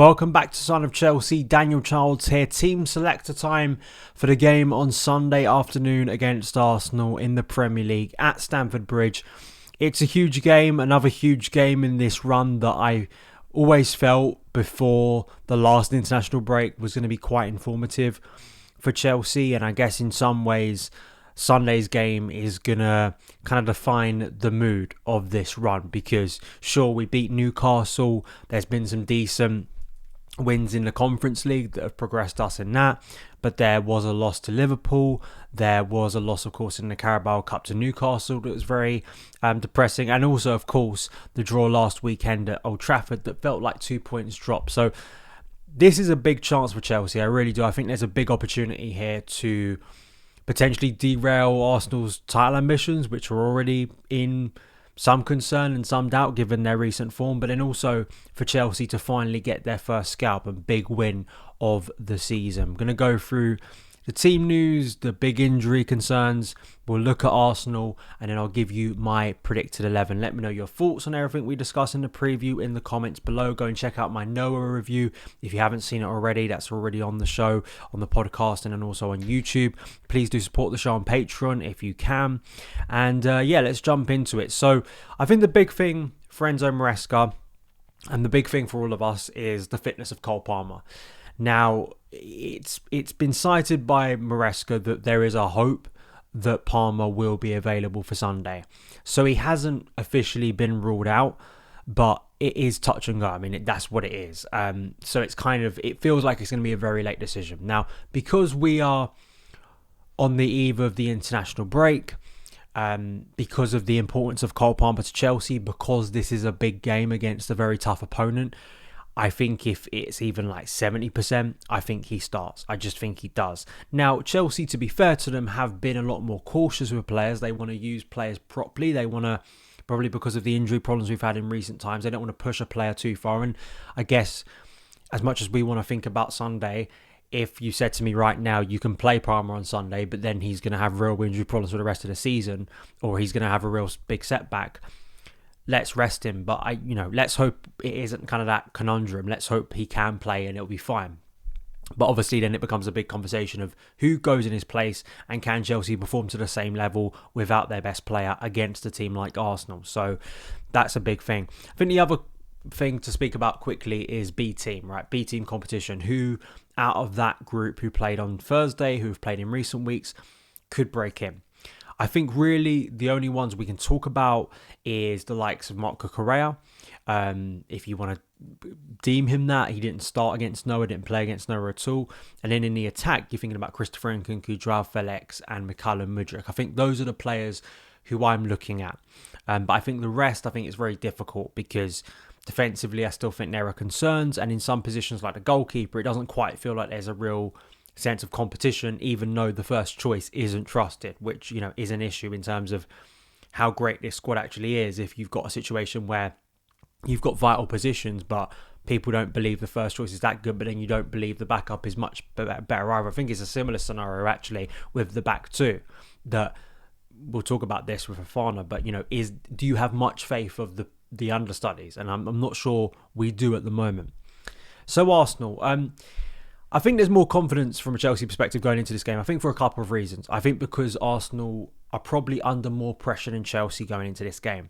Welcome back to Son of Chelsea. Daniel Childs here. Team selector time for the game on Sunday afternoon against Arsenal in the Premier League at Stamford Bridge. It's a huge game, another huge game in this run that I always felt before the last international break was going to be quite informative for Chelsea. And I guess in some ways, Sunday's game is going to kind of define the mood of this run because sure, we beat Newcastle. There's been some decent wins in the Conference League that have progressed us in that, but there was a loss to Liverpool. There was a loss, of course, in the Carabao Cup to Newcastle that was very depressing, and also, of course, the draw last weekend at Old Trafford that felt like 2 points dropped. So this is a big chance for Chelsea. I really do. I think there's a big opportunity here to potentially derail Arsenal's title ambitions, which are already in some concern and some doubt given their recent form, but then also for Chelsea to finally get their first scalp and big win of the season. I'm going to go through the team news, the big injury concerns. We'll look at Arsenal and then I'll give you my predicted 11. Let me know your thoughts on everything we discuss in the preview in the comments below. Go and check out my Noah review. If you haven't seen it already, that's already on the show, on the podcast, and then also on YouTube. Please do support the show on Patreon if you can. And let's jump into it. So I think the big thing for Enzo Maresca and the big thing for all of us is the fitness of Cole Palmer. Now, it's been cited by Maresca that there is a hope that Palmer will be available for Sunday. So he hasn't officially been ruled out, but it is touch and go. I mean, that's what it is. So it feels like it's going to be a very late decision. Now, because we are on the eve of the international break, because of the importance of Cole Palmer to Chelsea, because this is a big game against a very tough opponent, I think if it's even like 70%, I think he starts. I just think he does. Now, Chelsea, to be fair to them, have been a lot more cautious with players. They want to use players properly. They want to, probably because of the injury problems we've had in recent times, they don't want to push a player too far. And I guess as much as we want to think about Sunday, if you said to me right now, you can play Palmer on Sunday, but then he's going to have real injury problems for the rest of the season, or he's going to have a real big setback, let's rest him. But let's hope it isn't kind of that conundrum. Let's hope he can play and it'll be fine. But obviously then it becomes a big conversation of who goes in his place and can Chelsea perform to the same level without their best player against a team like Arsenal. So that's a big thing. I think the other thing to speak about quickly is B team, right? B team competition. Who out of that group who played on Thursday, who've played in recent weeks, could break in? I think really the only ones we can talk about is the likes of Marco Correa. If you want to deem him that, he didn't start against Noah, didn't play against Noah at all. And then in the attack, you're thinking about Christopher Nkunku, Joao Felix and Mykhailo Mudryk. I think those are the players who I'm looking at. But I think the rest, I think it's very difficult because defensively, I still think there are concerns. And in some positions like the goalkeeper, it doesn't quite feel like there's a real sense of competition, even though the first choice isn't trusted, which is an issue in terms of how great this squad actually is. If you've got a situation where you've got vital positions, but people don't believe the first choice is that good, but then you don't believe the backup is much better either. I think it's a similar scenario actually with the back two. That we'll talk about this with Fofana, but do you have much faith of the understudies? And I'm not sure we do at the moment. So Arsenal, I think there's more confidence from a Chelsea perspective going into this game. I think for a couple of reasons. I think because Arsenal are probably under more pressure than Chelsea going into this game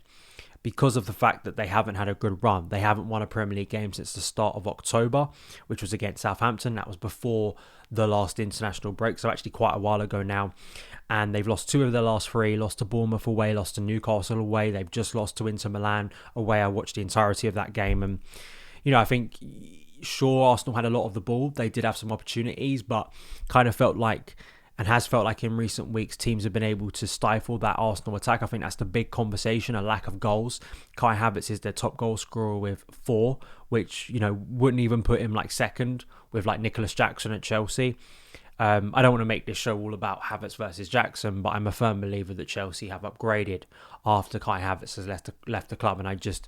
because of the fact that they haven't had a good run. They haven't won a Premier League game since the start of October, which was against Southampton. That was before the last international break, so actually quite a while ago now. And they've lost 2 of their last 3, lost to Bournemouth away, lost to Newcastle away. They've just lost to Inter Milan away. I watched the entirety of that game and, I think sure, Arsenal had a lot of the ball. They did have some opportunities, but kind of felt like, and has felt like in recent weeks, teams have been able to stifle that Arsenal attack. I think that's the big conversation, a lack of goals. Kai Havertz is their top goal scorer with 4, which, wouldn't even put him like second with like Nicholas Jackson at Chelsea. I don't want to make this show all about Havertz versus Jackson, but I'm a firm believer that Chelsea have upgraded after Kai Havertz has left the club. And I just,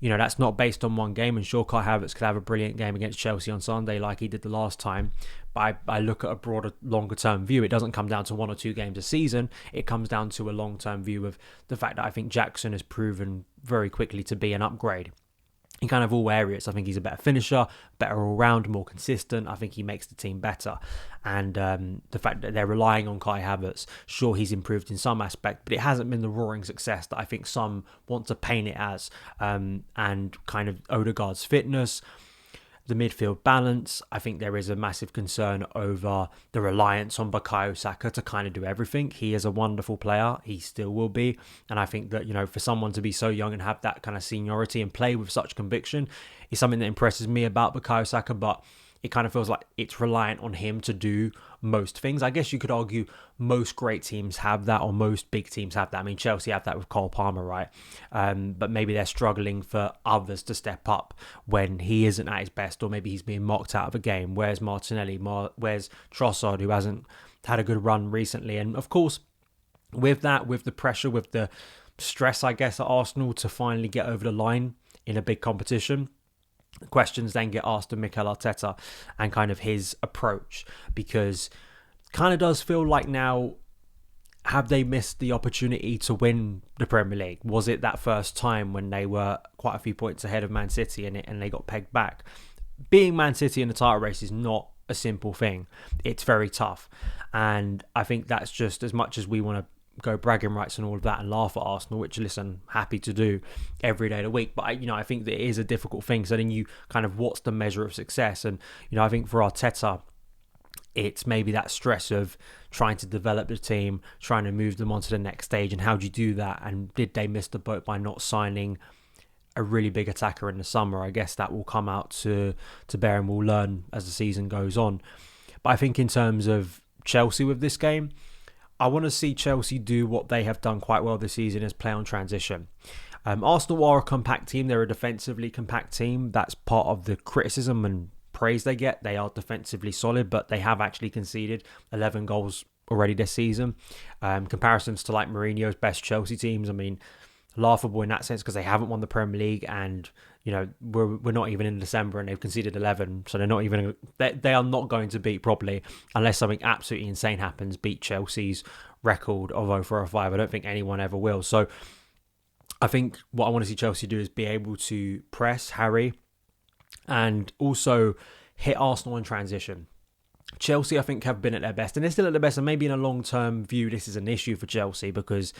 that's not based on one game. And sure, Kai Havertz could have a brilliant game against Chelsea on Sunday like he did the last time. But I look at a broader, longer term view. It doesn't come down to 1 or 2 games a season. It comes down to a long term view of the fact that I think Jackson has proven very quickly to be an upgrade in kind of all areas. I think he's a better finisher, better all round, more consistent. I think he makes the team better. And the fact that they're relying on Kai Havertz, sure, he's improved in some aspect, but it hasn't been the roaring success that I think some want to paint it as. And kind of Odegaard's fitness, the midfield balance, I think there is a massive concern over the reliance on Bukayo Saka to kind of do everything. He is a wonderful player. He still will be. And I think that, for someone to be so young and have that kind of seniority and play with such conviction is something that impresses me about Bukayo Saka, but it kind of feels like it's reliant on him to do most things. I guess you could argue most great teams have that, or most big teams have that. I mean, Chelsea have that with Cole Palmer, right? But maybe they're struggling for others to step up when he isn't at his best, or maybe he's being mocked out of a game. Where's Martinelli? Where's Trossard, who hasn't had a good run recently? And of course, with that, with the pressure, with the stress, I guess, at Arsenal to finally get over the line in a big competition, questions then get asked of Mikel Arteta and kind of his approach, because kind of does feel like now, have they missed the opportunity to win the Premier League? Was it that first time when they were quite a few points ahead of Man City and they got pegged back? Being Man City in the title race is not a simple thing. It's very tough. And I think that's just, as much as we want to go bragging rights and all of that and laugh at Arsenal, which, listen, happy to do every day of the week, but I think that it is a difficult thing. So then you kind of, what's the measure of success? And I think for Arteta, it's maybe that stress of trying to develop the team, trying to move them on to the next stage, and how do you do that? And did they miss the boat by not signing a really big attacker in the summer? I guess that will come out to bear, and we'll learn as the season goes on. But I think in terms of Chelsea with this game, I want to see Chelsea do what they have done quite well this season, is play on transition. Arsenal are a compact team. They're a defensively compact team. That's part of the criticism and praise they get. They are defensively solid, but they have actually conceded 11 goals already this season. Comparisons to like Mourinho's best Chelsea teams, I mean, laughable in that sense, because they haven't won the Premier League, and we're not even in December and they've conceded 11, so they are not going to beat, probably unless something absolutely insane happens, beat Chelsea's record of 0-4-5. I don't think anyone ever will. So I think what I want to see Chelsea do is be able to press, harry, and also hit Arsenal in transition. Chelsea, I think, have been at their best, and they're still at their best, and maybe in a long-term view this is an issue for Chelsea, because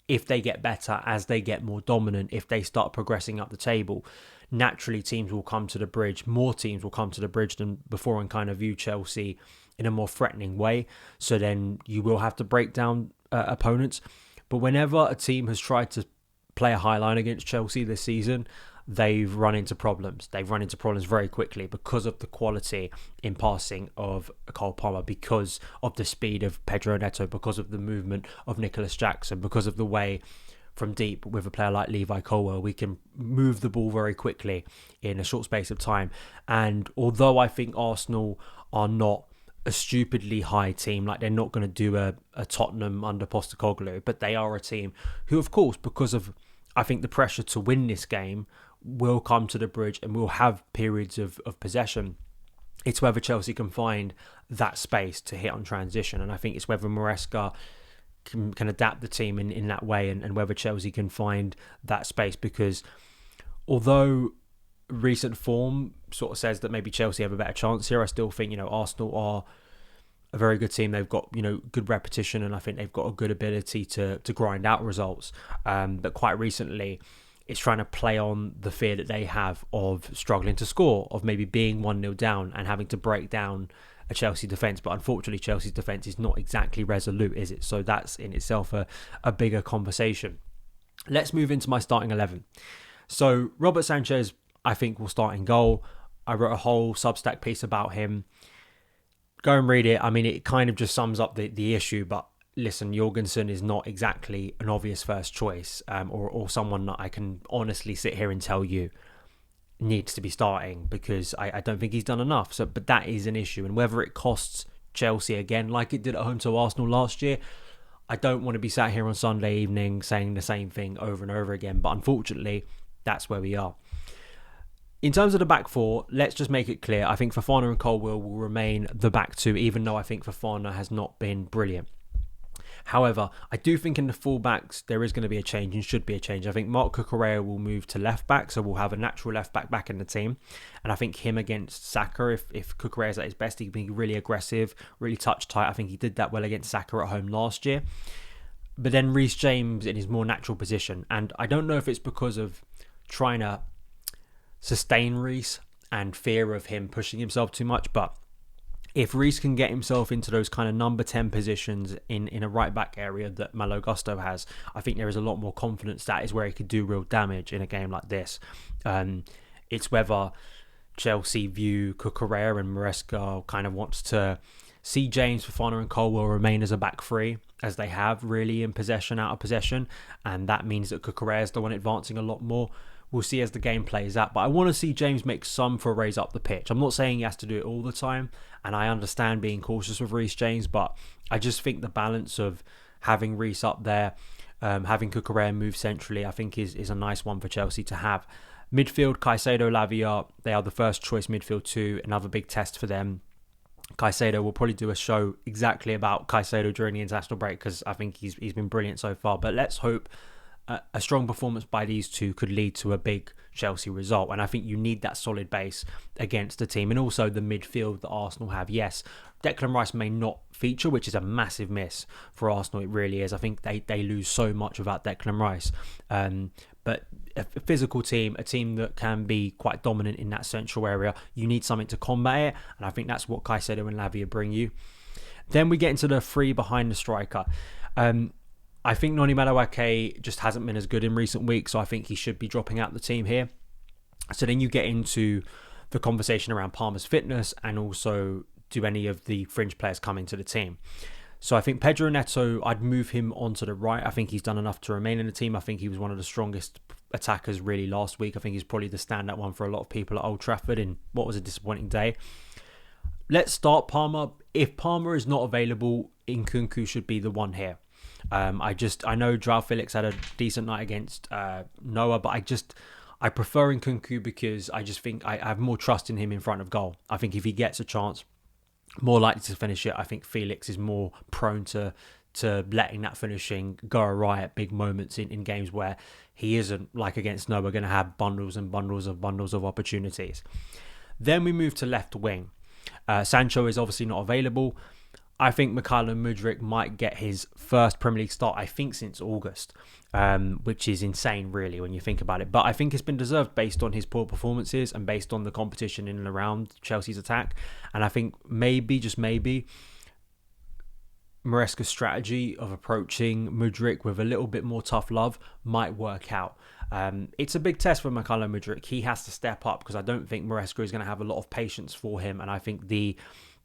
if they get better, as they get more dominant, if they start progressing up the table, naturally teams will come to the bridge. More teams will come to the bridge than before and kind of view Chelsea in a more threatening way. So then you will have to break down opponents. But whenever a team has tried to play a high line against Chelsea this season, they've run into problems. They've run into problems very quickly because of the quality in passing of Cole Palmer, because of the speed of Pedro Neto, because of the movement of Nicholas Jackson, because of the way from deep with a player like Levi Colwill, we can move the ball very quickly in a short space of time. And although I think Arsenal are not a stupidly high team, like they're not going to do a Tottenham under Postecoglou, but they are a team who, of course, because of, I think, the pressure to win this game, will come to the bridge and will have periods of possession. It's whether Chelsea can find that space to hit on transition, and I think it's whether Maresca can adapt the team in that way, and whether Chelsea can find that space, because although recent form sort of says that maybe Chelsea have a better chance here, I still think Arsenal are a very good team. They've got good repetition, and I think they've got a good ability to grind out results, but quite recently it's trying to play on the fear that they have of struggling to score, of maybe being 1-0 down and having to break down a Chelsea defence. But unfortunately, Chelsea's defence is not exactly resolute, is it? So that's in itself a bigger conversation. Let's move into my starting 11. So Robert Sanchez, I think, will start in goal. I wrote a whole Substack piece about him. Go and read it. I mean, it kind of just sums up the issue, but listen, Jorgensen is not exactly an obvious first choice, or someone that I can honestly sit here and tell you needs to be starting, because I don't think he's done enough. So, but that is an issue, and whether it costs Chelsea again, like it did at home to Arsenal last year, I don't want to be sat here on Sunday evening saying the same thing over and over again. But unfortunately, that's where we are. In terms of the back four, let's just make it clear. I think Fofana and Colwill will remain the back two, even though I think Fofana has not been brilliant. However, I do think in the fullbacks there is going to be a change and should be a change. I think Mark Cucurella will move to left back, so we'll have a natural left back in the team. And I think him against Saka, if Cucurella is at his best, he can be really aggressive, really touch tight. I think he did that well against Saka at home last year. But then Reece James in his more natural position. And I don't know if it's because of trying to sustain Reece and fear of him pushing himself too much, but if Reece can get himself into those kind of number 10 positions in a right back area that Malo Gusto has, I think there is a lot more confidence that is where he could do real damage in a game like this. It's whether Chelsea view Cucurella and Maresca kind of wants to see James, Fofana and Colwell remain as a back three, as they have really in possession, out of possession, and that means that Cucurella is the one advancing a lot more. We'll see as the game plays out, but I want to see James make some forays up the pitch. I'm not saying he has to do it all the time, and I understand being cautious with Reece James, but I just think the balance of having Reece up there, having Cucurella move centrally, I think is a nice one for Chelsea to have. Midfield, Caicedo, Lavia, they are the first choice midfield too, another big test for them. Caicedo will probably do a show exactly about Caicedo during the international break because I think he's been brilliant so far, but let's hope a strong performance by these two could lead to a big Chelsea result. And I think you need that solid base against the team. And also the midfield that Arsenal have. Yes, Declan Rice may not feature, which is a massive miss for Arsenal. It really is. I think they lose so much without Declan Rice. But a physical team, a team that can be quite dominant in that central area, you need something to combat it. And I think that's what Caicedo and Lavia bring you. Then we get into the three behind the striker. I think Noni Madueke just hasn't been as good in recent weeks, so I think he should be dropping out the team here. So then you get into the conversation around Palmer's fitness and also do any of the fringe players come into the team. So I think Pedro Neto, I'd move him onto the right. I think he's done enough to remain in the team. I think he was one of the strongest attackers really last week. I think he's probably the standout one for a lot of people at Old Trafford in what was a disappointing day. Let's start Palmer. If Palmer is not available, Nkunku should be the one here. I know Joao Felix had a decent night against Noah, but I prefer Nkunku because I just think I have more trust in him in front of goal. I think if he gets a chance, more likely to finish it. I think Felix is more prone to letting that finishing go awry at big moments in games where he isn't, like against Noah, going to have bundles and bundles of opportunities. Then we move to left wing. Sancho is obviously not available. I think Mykhailo Mudryk might get his first Premier League start, I think, since August, which is insane, really, when you think about it. But I think it's been deserved based on his poor performances and based on the competition in and around Chelsea's attack. And I think maybe, just maybe, Maresca's strategy of approaching Mudryk with a little bit more tough love might work out. It's a big test for Mykhailo Mudryk. He has to step up because I don't think Maresca is going to have a lot of patience for him. And I think the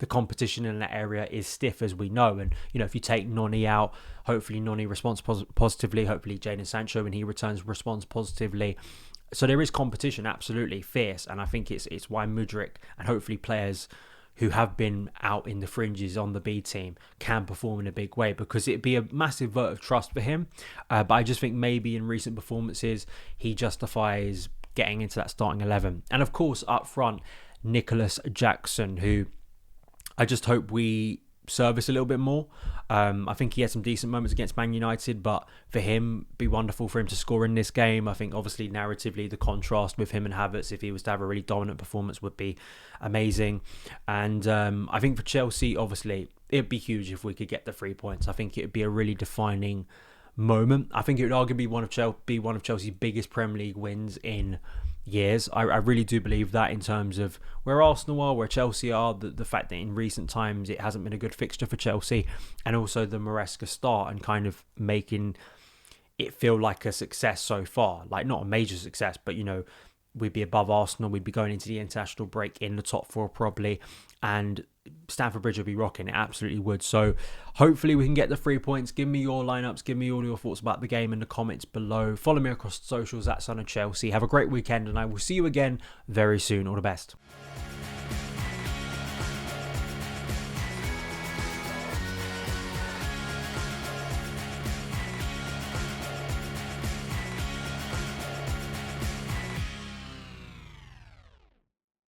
competition in that area is stiff, as we know. And, you know, if you take Noni out, hopefully Noni responds positively. Hopefully Jadon Sancho, when he returns, responds positively. So there is competition, absolutely fierce. And I think it's why Mudryk and hopefully players who have been out in the fringes on the B team can perform in a big way, because it'd be a massive vote of trust for him. But I just think maybe in recent performances, he justifies getting into that starting 11. And of course, up front, Nicholas Jackson, who I just hope we service a little bit more. I think he had some decent moments against Man United, but for him, be wonderful for him to score in this game. I think obviously narratively the contrast with him and Havertz, if he was to have a really dominant performance, would be amazing. And I think for Chelsea, obviously, it'd be huge if we could get the 3 points. I think it'd be a really defining moment. I think it would arguably be one of Chelsea's biggest Premier League wins in years. I really do believe that, in terms of where Arsenal are, where Chelsea are, the fact that in recent times it hasn't been a good fixture for Chelsea, and also the Maresca start and kind of making it feel like a success so far. Like, not a major success, but, you know, we'd be above Arsenal, we'd be going into the international break in the top four probably, and Stamford Bridge would be rocking. It absolutely would. So hopefully we can get the 3 points. Give me your lineups, give me all your thoughts about the game in the comments below. Follow me across the socials at SonOfChelsea. Have a great weekend, and I will see you again very soon. All the best.